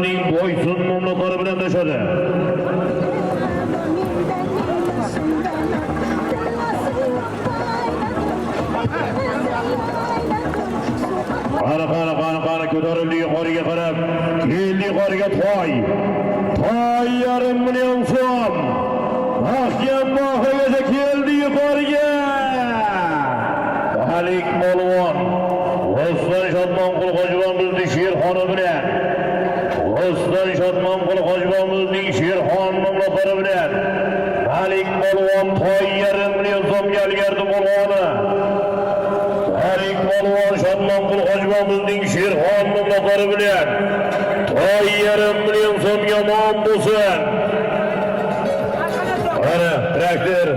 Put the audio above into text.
Polvonning bo'ysun mamlaklari bilan tashadi. Qara ko'tarildi yuqoriga qarab, keldi yuqoriga toy. Toy yarim million so'm. Mahkam bahogacha keldi yuqoriga. Malik Polvon O'zbek Shodmonqul Hojiboyimizning Sherxoni bilan O'zbek Shodmonqul Hojiboyimizning Sherxon mamlaklari bilan Malik Polvon toy yarim million so'mga ilgardi polvoni. Malik Polvon Shodmonqul Hojiboyimizning Sherxon mamlaklari bilan toy yarim million so'mga omon bo'lsin. Mana traktor